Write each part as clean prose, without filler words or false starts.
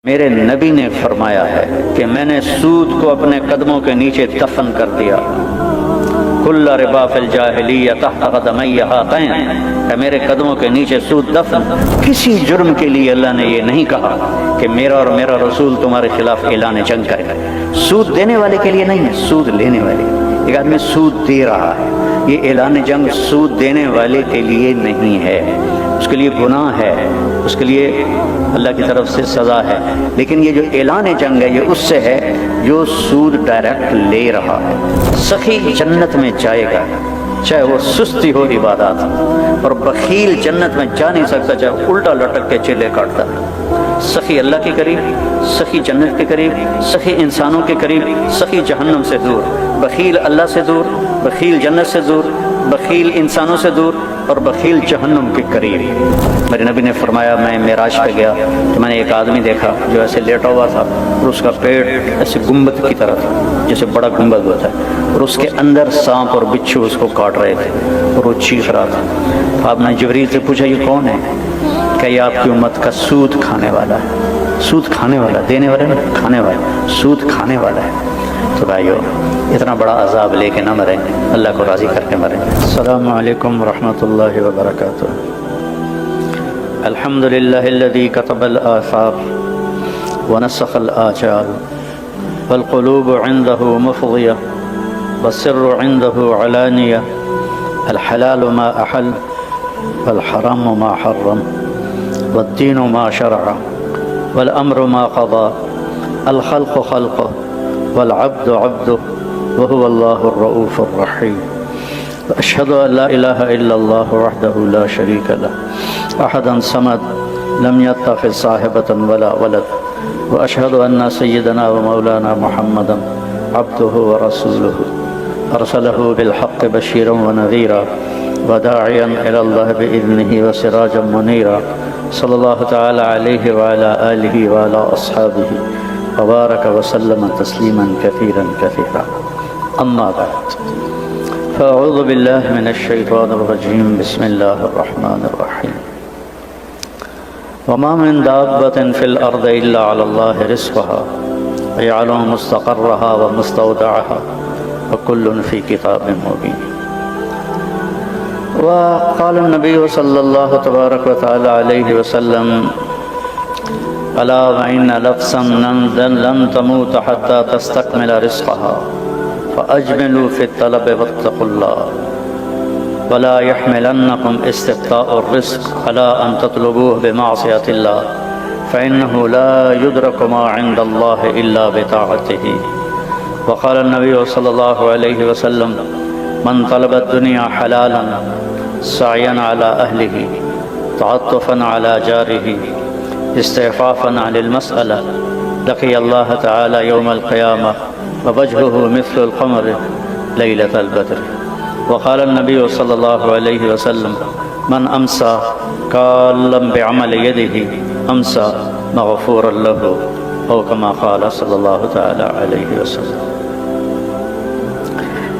میرے نبی نے فرمایا ہے کہ میں نے سود کو اپنے قدموں کے نیچے دفن کر دیا۔ کل ربا فی الجاہلیہ تحت قدمی ہاتین، کہ میرے قدموں کے نیچے سود دفن۔ کسی جرم کے لیے اللہ نے یہ نہیں کہا کہ میرا اور میرا رسول تمہارے خلاف اعلان جنگ کرے۔ سود دینے والے کے لیے نہیں ہے، سود لینے والے۔ ایک آدمی سود دے رہا ہے، یہ اعلان جنگ سود دینے والے کے لیے نہیں ہے، اس کے لیے گناہ ہے، اس کے لیے اللہ کی طرف سے سزا ہے۔ لیکن یہ جو اعلان جنگ ہے یہ اس سے ہے جو سود ڈائریکٹ لے رہا ہے۔ سخی جنت میں جائے گا چاہے وہ سستی ہو عبادات، اور بخیل جنت میں جا نہیں سکتا چاہے الٹا لٹک کے چلے کاٹتا ہے۔ سخی اللہ کے قریب، سخی جنت کے قریب، سخی انسانوں کے قریب، سخی جہنم سے دور۔ بخیل اللہ سے دور، بخیل جنت سے دور، بخیل انسانوں سے دور، اور بخیل جہنم کے قریب۔ میرے نبی نے فرمایا میں معراج پہ گیا تو میں نے ایک آدمی دیکھا جو ایسے لیٹا ہوا تھا اور اس کا پیٹ ایسے گنبد کی طرح تھا، جیسے بڑا گنبد ہوتا ہے، اور اس کے اندر سانپ اور بچھو اس کو کاٹ رہے تھے اور وہ چیخ رہا تھا۔ تو آپ نے جبریل سے پوچھا یہ کون ہے؟ کہ یہ آپ کی امت کا سود کھانے والا ہے۔ سود کھانے والا، دینے والا نہیں، کھانے والا، سود کھانے والا ہے۔ تو بھائیو اتنا بڑا عذاب لے کے نہ مریں، اللہ کو راضی کر کے مریں۔ السلام علیکم ورحمۃ اللہ وبرکاتہ۔ الحمد للہ الذی کتب الآثار ونسخ الآجال والقلوب عنده مفضیہ والسر عنده علانیہ الحلال ما احل والحرام ما حرم والدین ما شرع والامر ما قضى الخلق خلقه والعبد عبده وهو الله الرؤوف الرحيم وأشهد أن لا إله إلا الله وحده لا شريك له أحدا صمد لم يتخذ صاحبة ولا ولد وأشهد أن سيدنا ومولانا محمدا عبده ورسوله أرسله بالحق بشيرا ونذيرا وداعيا إلى الله بإذنه وسراجا منيرا صلى الله تعالى عليه وعلى آله وعلى أصحابه وبارك وسلم تسليما كثيرا كثيرا أما بعد فأعوذ بالله من الشيطان الرجيم بسم الله الرحمن الرحيم وما من دابة في الأرض إلا على الله رزقها ويعلم مستقرها ومستودعها وكل في كتاب مبين وقال النبي صلى الله تبارك وتعالى عليه وسلم ألا وإن نفسا لن تموت حتى تستكمل رزقها فأجملوا في الطلب واتقوا الله ولا يحملنكم استبطاء الرزق على أن تطلبوه بمعصية الله فإنه لا يدرك ما عند الله إلا بطاعته وقال النبي صلى الله عليه وسلم من طلب الدنيا حلالا سعيا على أهله تعطفا على جاره استعفافا عن المسألة لقي الله تعالى يوم القيامة ووجهه مثل القمر ليلة البدر وقال النبي صلى الله عليه وسلم من أمسى كالا بعمل يده أمسى مغفورا له أو كما قال صلى الله تعالى عليه وسلم۔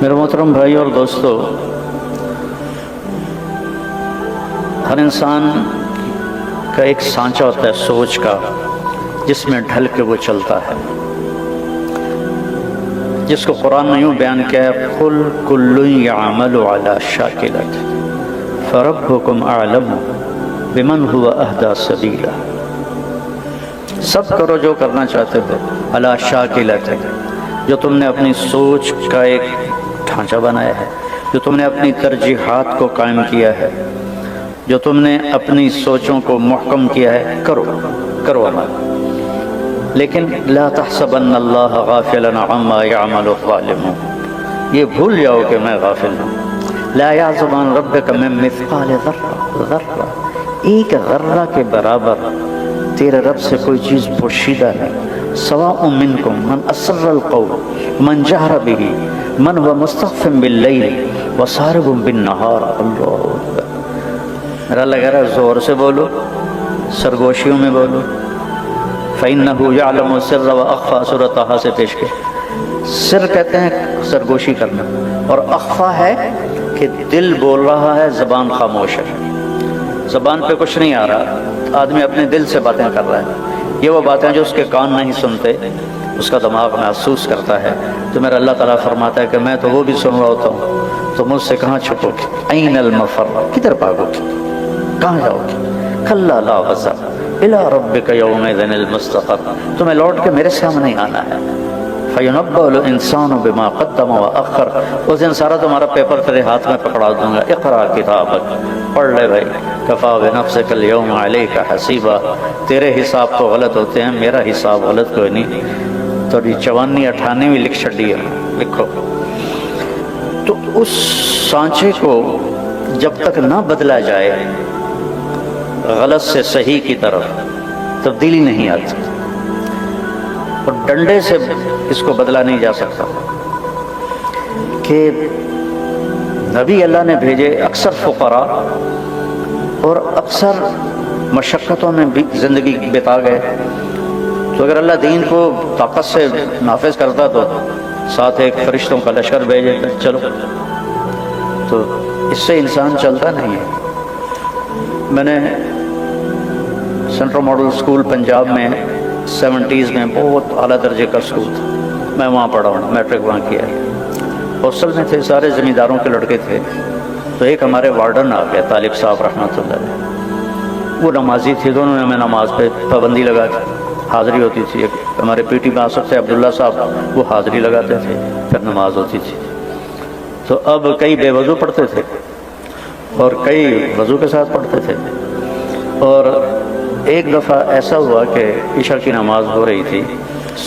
میرے محترم بھائی اور دوستو، ہر انسان کا ایک سانچہ ہوتا ہے سوچ کا، جس میں ڈھل کے وہ چلتا ہے، جس کو قرآن نے یوں بیان کیا ہے قُلْ كُلٌّ يَعْمَلُ عَلَى شَاكِلَتِهِ فَرَبُّكُمْ أَعْلَمُ بِمَنْ هُوَ أَهْدَى سَبِيلًا۔ سب کرو جو کرنا چاہتے ہو عَلَى شَاكِلَتِهِ، جو تم نے اپنی سوچ کا ایک ڈھانچہ بنایا ہے، جو تم نے اپنی ترجیحات کو قائم کیا ہے، جو تم نے اپنی سوچوں کو محکم کیا ہے، کرو عمل۔ لیکن لا تحسبن اللہ غافلا عما يعمل الظالمون، یہ بھول جاؤ کہ میں غافل ہوں۔ لا يعزب عن ربك من مثقال ذرہ، ایک ذرہ کے برابر تیرے رب سے کوئی چیز پوشیدہ نہیں۔ سواء منکم من اسر القول من جہر به من هو مستخف باللیل وسارب بالنہار۔ اللہ اکبر۔ میرا لگا رہا زور سے بولو، سرگوشیوں میں بولو۔ فَإِنَّهُ يَعْلَمُ السِّرَّ وَأَخْفَى سورۃ طٰہٰ سے پیش کے۔ سر کہتے ہیں سرگوشی کرنا، اور اخفا ہے کہ دل بول رہا ہے، زبان خاموش ہے، زبان پہ کچھ نہیں آ رہا، آدمی اپنے دل سے باتیں کر رہا ہے۔ یہ وہ باتیں جو اس کے کان نہیں سنتے، اس کا دماغ محسوس کرتا ہے۔ تو میرا اللہ تعالیٰ فرماتا ہے کہ میں تو وہ بھی سن رہا ہوتا ہوں، تو مجھ سے کہاں چھپو گے؟ این المفر، کدھر بھاگو گے، کہاں جاؤ گے؟ کلا لا وزر الی ربک یومئذ المستقر، تمہیں لوٹ کے میرے سامنے ہی آنا ہے۔ فَيُنَبَّأُ الْإِنسَانُ بِمَا قَدَّمَ وَأَخَّرَ، اس دن سارا تمہارا پیپر تیرے ہاتھ میں پکڑا دوں گا۔ اقرا کتابک، پڑھ لے بھائی، کفیٰ بنفسک اليوم علیک حسیبا، تیرے حساب تو غلط ہوتے ہیں، میرا حساب غلط کوئی نہیں۔ تو 54 98 لکھ چھڑی ہے، لکھو۔ تو اس سانچے کو جب تک نہ بدلا جائے غلط سے صحیح کی طرف، تبدیلی نہیں آتی، اور ڈنڈے سے اس کو بدلا نہیں جا سکتا۔ کہ نبی اللہ نے بھیجے اکثر فقراء اور اکثر مشقتوں میں بھی زندگی بتا گئے، تو اگر اللہ دین کو طاقت سے نافذ کرتا تو ساتھ ایک فرشتوں کا لشکر بھیجے، چلو، تو اس سے انسان چلتا نہیں ہے۔ میں نے سینٹرل ماڈل اسکول پنجاب میں 70s میں بہت اعلیٰ درجے کا اسکول تھا، میں وہاں پڑھا ہوں، میٹرک وہاں کیا ہے۔ ہاسٹل میں تھے سارے زمینداروں کے لڑکے تھے، تو ایک ہمارے وارڈن آ گیا، طالب صاحب رحمۃ اللہ علیہ، وہ نمازی تھے، دونوں میں ہمیں نماز پہ پابندی لگا کے حاضری ہوتی تھی۔ ایک ہمارے پی ٹی ماسٹر تھے عبداللہ صاحب، وہ حاضری لگاتے تھے، پھر نماز ہوتی تھی۔ تو اب کئی بے وضو پڑھتے تھے اور کئی وضو کے ساتھ پڑھتے تھے، اور ایک دفعہ ایسا ہوا کہ عشاء کی نماز ہو رہی تھی،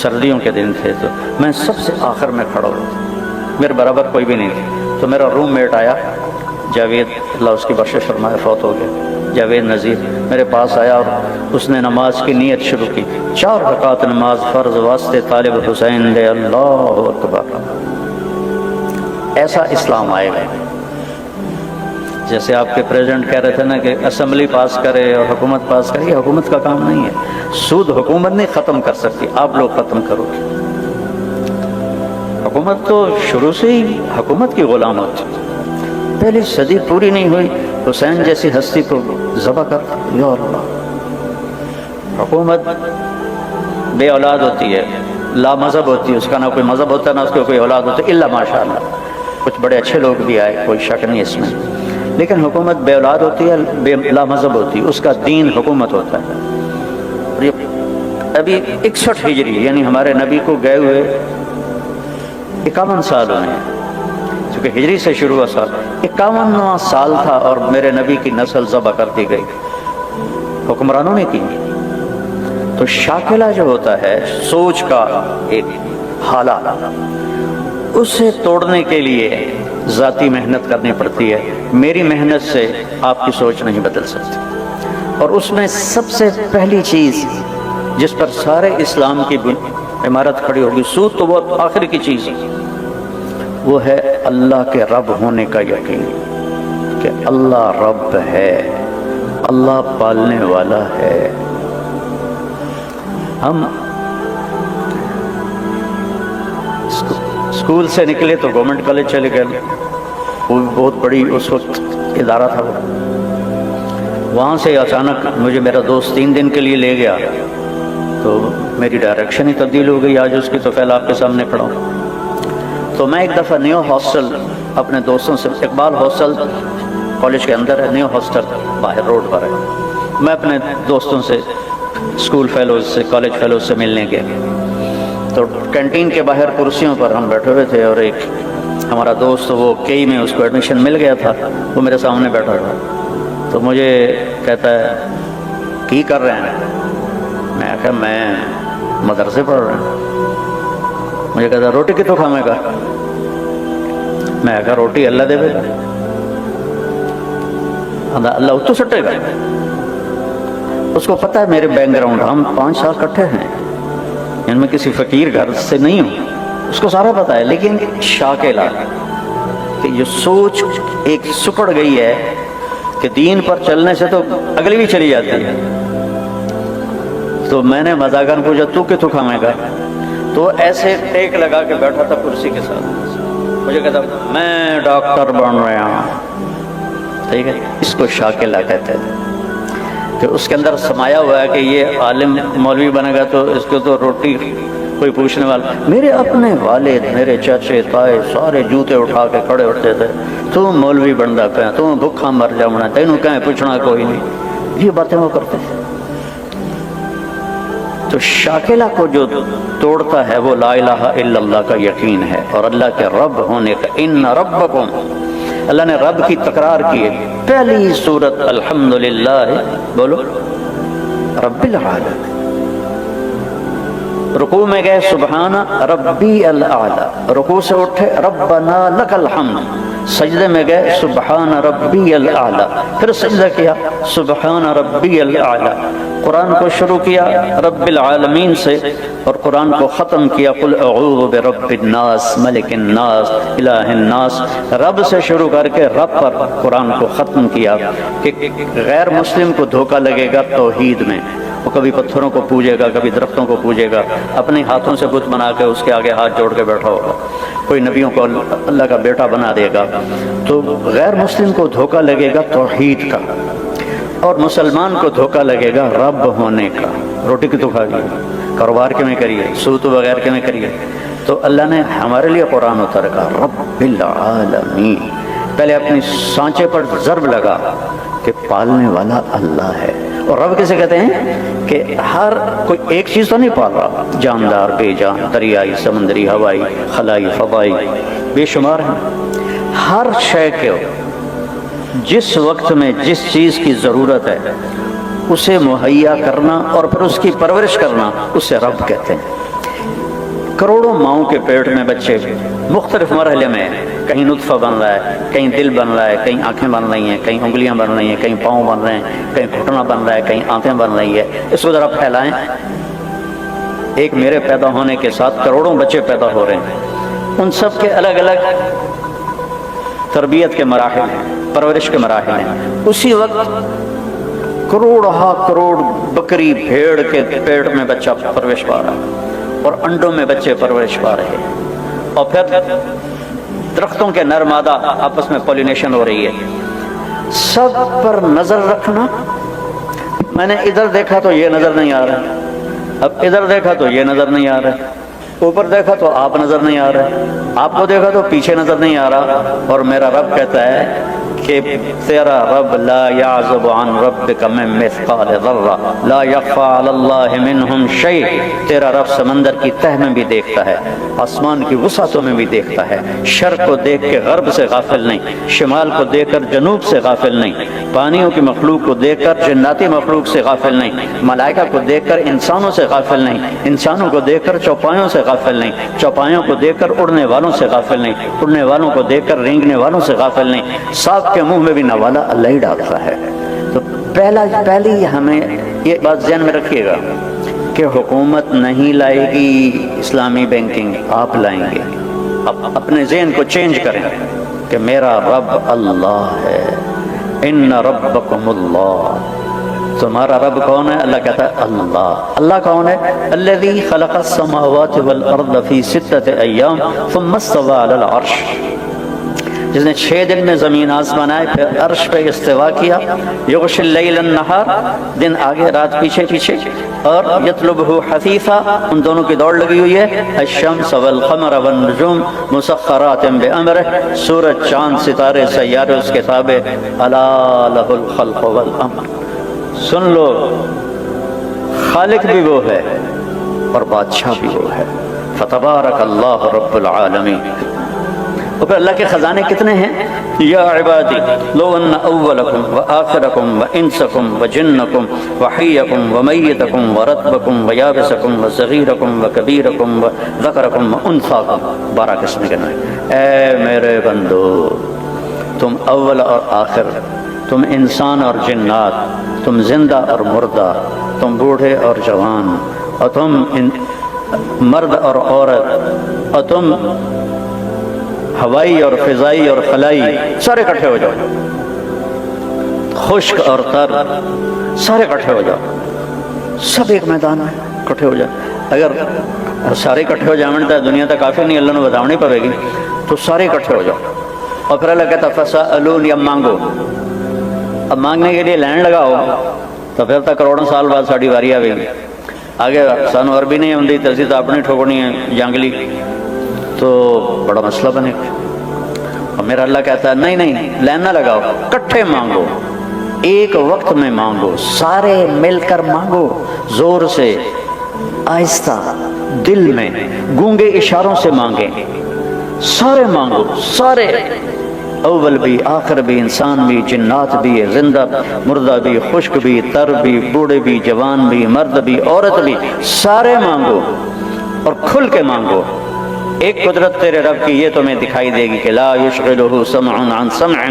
سردیوں کے دن تھے، تو میں سب سے آخر میں کھڑا ہوا تھا، میرے برابر کوئی بھی نہیں تھا۔ تو میرا روم میٹ آیا، جاوید، اللہ اس کی بخشش فرمائے، فوت ہو گیا، جاوید نذیر، میرے پاس آیا اور اس نے نماز کی نیت شروع کی، 4 رکعت نماز فرض واسطے طالب حسین دے، اللہ اکبر۔ ایسا اسلام آئے گا، جیسے آپ کے پریزیڈنٹ کہہ رہے تھے نا کہ اسمبلی پاس کرے اور حکومت پاس کرے، یہ حکومت کا کام نہیں ہے۔ سود حکومت نہیں ختم کر سکتی، آپ لوگ ختم کرو گے۔ حکومت تو شروع سے ہی حکومت کی غلام ہوتی، پہلی صدی پوری نہیں ہوئی حسین جیسی ہستی کو ذبح کر، یا اللہ۔ حکومت بے اولاد ہوتی ہے، لا مذہب ہوتی ہے، اس کا نہ کوئی مذہب ہوتا ہے نہ اس کو کوئی اولاد ہوتا ہے، الا ماشاء اللہ، کچھ بڑے اچھے لوگ بھی آئے، کوئی شک نہیں اس میں، لیکن حکومت بے اولاد ہوتی ہے، بے لا مذہب ہوتی ہے، اس کا دین حکومت ہوتا ہے۔ ابھی 61 ہجری یعنی ہمارے نبی کو گئے ہوئے 51 سال ہوئے ہیں، کیونکہ ہجری سے شروع ہوا سال، 51واں سال تھا اور میرے نبی کی نسل ذبح کر دی گئی، حکمرانوں نے کی۔ تو شاکلہ جو ہوتا ہے سوچ کا ایک حالہ، اسے توڑنے کے لیے ذاتی محنت کرنی پڑتی ہے، میری محنت سے آپ کی سوچ نہیں بدل سکتی۔ اور اس میں سب سے پہلی چیز جس پر سارے اسلام کی عمارت کھڑی ہوگی، سود تو بہت آخری کی چیز ہے، وہ ہے اللہ کے رب ہونے کا یقین، کہ اللہ رب ہے، اللہ پالنے والا ہے۔ ہم اسکول سے نکلے تو گورنمنٹ کالج چلے گئے، وہ بھی بہت بڑی اس وقت ادارہ تھا، وہاں سے اچانک مجھے میرا دوست 3 دن کے لیے لے گیا، تو میری ڈائریکشن ہی تبدیل ہو گئی، آج اس کی تو پہلے آپ کے سامنے کھڑا ہوں۔ تو میں ایک دفعہ نیو ہاسٹل اپنے دوستوں سے، اقبال ہاسٹل کالج کے اندر ہے، نیو ہاسٹل باہر روڈ پر ہے، میں اپنے دوستوں سے، اسکول فیلوز سے، کالج فیلوز سے ملنے گیا، تو کینٹین کے باہر کرسیوں پر ہم بیٹھے ہوئے تھے، اور ایک ہمارا دوست وہ کئی میں اس کو ایڈمیشن مل گیا تھا، وہ میرے سامنے بیٹھا تھا، تو مجھے کہتا ہے کی کر رہے ہیں؟ میں کہا میں مدرسے پڑھ رہا ہوں۔ مجھے کہتا روٹی کتوں کھامے گا؟ میں کہا روٹی اللہ دے گا، اللہ اتو سٹے گا۔ اس کو پتہ ہے میرے بیک گراؤنڈ، ہم 5 سال کٹھے ہیں، ان میں کسی فقیر گھر سے نہیں ہوں، اس کو سارا پتہ ہے، لیکن شاکلہ کہ یہ سوچ ایک سکڑ گئی ہے کہ دین پر چلنے سے تو اگلی بھی چلی جاتی ہے۔ تو میں نے مذاقاً پوچھا تو کتوں کھامے گا؟ تو ایسے ٹیک لگا کے بیٹھا تھا کرسی کے ساتھ، مجھے کہتا میں ڈاکٹر بن رہا ہوں، ٹھیک ہے، اس کو شاکلہ کہتے ہیں، کہ اس کے اندر سمایا ہوا ہے کہ یہ عالم مولوی بنے گا تو اس کو تو روٹی کوئی پوچھنے والا. میرے اپنے والد، میرے چاچے تائے سارے جوتے اٹھا کے کھڑے ہوتے تھے، تو مولوی بنتا پہ تو بھوکھا مر جاؤنا، تینوں کہیں پوچھنا کوئی نہیں. یہ باتیں وہ کرتے ہیں. تو شاکلہ کو جو توڑتا ہے وہ لا الہ الا اللہ کا یقین ہے اور اللہ کے رب ہونے کا. ان ربکم، اللہ نے رب کی تکرار کی ہے. پہلی سورت الحمدللہ، بولو رب العالمین. رکوع میں گئے سبحان ربی الاعلی، رکوع سے اٹھے ربنا لک الحمد. سجدے میں گئے سبحان ربی الاعلی، پھر سجدہ کیا سبحان ربی الاعلی. قرآن کو شروع کیا رب العالمین سے اور قرآن کو ختم کیا قل اعوذ برب الناس ملک الناس الہ الناس. رب سے شروع کر کے رب پر قرآن کو ختم کیا کہ غیر مسلم کو دھوکہ لگے گا توحید میں. وہ کبھی پتھروں کو پوجے گا، کبھی درختوں کو پوجے گا، اپنے ہاتھوں سے بت بنا کے اس کے آگے ہاتھ جوڑ کے بیٹھا ہوگا. کوئی نبیوں کو اللہ کا بیٹا بنا دے گا. تو غیر مسلم کو دھوکہ لگے گا توحید کا اور مسلمان کو دھوکہ لگے گا رب ہونے کا. روٹی کی تو کھا گئی، کاروبار کے میں کریے، سود وغیرہ کے میں کریے. تو اللہ نے ہمارے لیے قرآن اتار کا رب العالمین. پہلے اپنی سانچے پر ضرب لگا کہ پالنے والا اللہ ہے. اور رب کسے کہتے ہیں کہ ہر کوئی ایک چیز تو نہیں پال رہا، جاندار بے جان، دریائی سمندری ہوائی خلائی فضائی بے شمار ہیں. ہر شے کے جس وقت میں جس چیز کی ضرورت ہے اسے مہیا کرنا اور پھر اس کی پرورش کرنا، اسے رب کہتے ہیں. کروڑوں ماؤں کے پیٹ میں بچے مختلف مرحلے میں، کہیں نطفہ بن رہا ہے، کہیں دل بن رہا ہے، کہیں آنکھیں بن رہی ہیں، کہیں انگلیاں بن رہی ہیں، کہیں پاؤں بن رہے ہیں، کہیں گھٹنا بن رہا ہے، کہیں آنکھیں بن رہی ہے. اس کو ذرا پھیلائیں. ایک میرے پیدا ہونے کے ساتھ کروڑوں بچے پیدا ہو رہے ہیں. ان سب کے الگ الگ تربیت کے مراحل ہیں، پرورش کے مراحل ہیں. اسی وقت کروڑ بکری بھیڑ کے پیٹ میں بچہ پرورش پا رہا ہے اور انڈوں میں بچے پرورش پا رہے ہیں. اور پھر درختوں کے نر مادہ آپس میں پولینیشن ہو رہی ہے. سب پر نظر رکھنا. میں نے ادھر دیکھا تو یہ نظر نہیں آ رہا، اب ادھر دیکھا تو یہ نظر نہیں آ رہا، اوپر دیکھا تو آپ نظر نہیں آ رہے، آپ کو دیکھا تو پیچھے نظر نہیں آ رہا. اور میرا رب کہتا ہے کہ تیرا رب لا یعزب عن ربک من مثقال ذرہ لا یخفی علی اللہ منہم شیء. تیرا رب سمندر کی تہ میں بھی دیکھتا ہے، آسمان کی وسعتوں میں بھی دیکھتا ہے. شرق کو دیکھ کے غرب سے غافل نہیں، شمال کو دیکھ کر جنوب سے غافل نہیں، پانیوں کی مخلوق کو دیکھ کر جناتی مخلوق سے غافل نہیں، ملائکہ کو دیکھ کر انسانوں سے غافل نہیں، انسانوں کو دیکھ کر چوپایوں سے غافل نہیں، چوپایوں کو دیکھ کر اڑنے والوں سے غافل نہیں، اڑنے والوں کو دیکھ کر رینگنے والوں سے غافل نہیں. سانپ کے منہ میں بھی نوالا اللہ ہی ڈالتا ہے. تو پہلی ہمیں یہ بات ذہن میں رکھیے گا کہ حکومت نہیں لائے گی اسلامی بینکنگ، آپ لائیں گے. اپنے ذہن کو چینج کریں کہ میرا رب اللہ ہے. ان ربکم اللہ. تمہارا رب کون ہے؟ اللہ کہتا ہے اللہ. اللہ کون ہے؟ الذی خلق السماوات والارض فی 6 ایام ثم استوى علی العرش. جس نے 6 دن میں زمین آسمان آئے پھر عرش پہ استوا کیا. یغشی اللیل النہار، دن آگے رات پیچھے پیچھے. اور یطلبہ حثیثا، ان دونوں کی دوڑ لگی ہوئی ہے. الشمس والقمر والنجوم مسخرات بامرہ، سورج چاند ستارے سیارے اس کے تابع. الا لہ الخلق والامر. سن لو، خالق بھی وہ ہے اور بادشاہ بھی وہ ہے. فتبارک اللہ رب العالمین. اور پھر اللہ کے خزانے کتنے ہیں؟ یا عبادی لو ان اولکم وآخرکم وانسکم وجنکم وحیکم ومیتکم ورتبکم ویابسکم وصغیرکم وکبیرکم وذکرکم وانثاکم. 12 قسم کے نام. اے میرے بندو، تم اول اور آخر، تم انسان اور جنات، تم زندہ اور مردہ، تم بوڑھے اور جوان، اور تم مرد اور عورت، اور تم ہوائی اور فضائی اور خلائی، سارے اکٹھے ہو جاؤ. خشک اور تر سارے اکٹھے ہو جاؤ. سب ایک میدان میں اکٹھے ہو جاؤ. اگر سارے اکٹھے ہو جائیں تو دنیا تک کافی نہیں، اللہ نے بتاؤنی پڑے گی. تو سارے اکٹھے ہو جاؤ. اور پھر اللہ کہتا فسألونی، اب مانگو. اب مانگنے کے لیے لائن لگاؤ. تو پھر تو کروڑوں سال بعد ساری واری آئے گی. آگے سانو عربی نہیں آتی تو اسی تو اپنی ٹھوکنی ہے جنگلی, تو بڑا مسئلہ بنے گا. اور میرا اللہ کہتا ہے نہیں نہیں لین نہ لگاؤ, کٹھے مانگو, ایک وقت میں مانگو, سارے مل کر مانگو, زور سے, آہستہ, دل میں, گونگے اشاروں سے مانگیں, سارے مانگو, سارے, اول بھی, آخر بھی, انسان بھی, جنات بھی, زندہ مردہ بھی, خشک بھی, تر بھی, بوڑھے بھی, جوان بھی, مرد بھی, عورت بھی, سارے مانگو اور کھل کے مانگو. ایک قدرت تیرے رب کی یہ تمہیں دکھائی دے گی کہ لا یشغلہ سمع عن سمع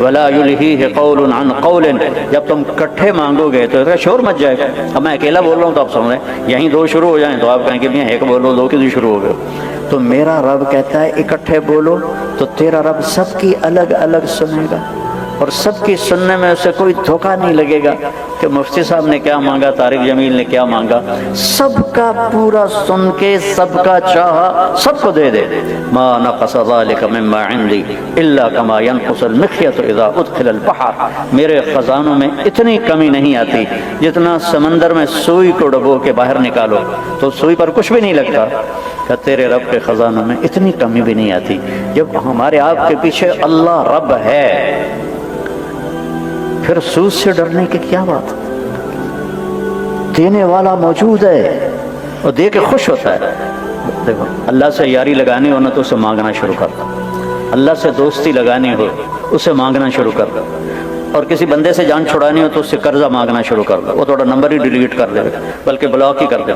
ولا یلہیہ قول عن قول. جب تم کٹھے مانگو گے تو شور مچ جائے گا. اب میں اکیلا بول رہا ہوں تو آپ سمجھ رہے ہیں, یہیں دو شروع ہو جائیں تو آپ کہیں کہ میں ایک بولو, دو کی شروع ہو گئے. تو میرا رب کہتا ہے اکٹھے بولو تو تیرا رب سب کی الگ الگ سنے گا, اور سب کی سننے میں اسے کوئی دھوکہ نہیں لگے گا کہ مفتی صاحب نے کیا مانگا, طارق جمیل نے کیا مانگا. سب کا پورا سن کے سب کا چاہا سب کو دے دے. ما نقص ذلك مما عندي الا كما ينقص المخيط اذا ادخل البحر. میرے خزانوں میں اتنی کمی نہیں آتی جتنا سمندر میں سوئی کو ڈبو کے باہر نکالو تو سوئی پر کچھ بھی نہیں لگتا. کہ تیرے رب کے خزانوں میں اتنی کمی بھی نہیں آتی. جب ہمارے آپ کے پیچھے اللہ رب ہے پھر سود سے ڈرنے کی کیا بات. دینے والا موجود ہے اور دے کے خوش ہوتا ہے. دیکھو, اللہ سے یاری لگانی ہو نا تو اسے مانگنا شروع کر دو. اللہ سے دوستی لگانی ہو اسے مانگنا شروع کر دو. اور کسی بندے سے جان چھڑانی ہو تو اس سے قرضہ مانگنا شروع کر دو. وہ تھوڑا نمبر ہی ڈیلیٹ کر دے, بلکہ بلاک ہی کر دے.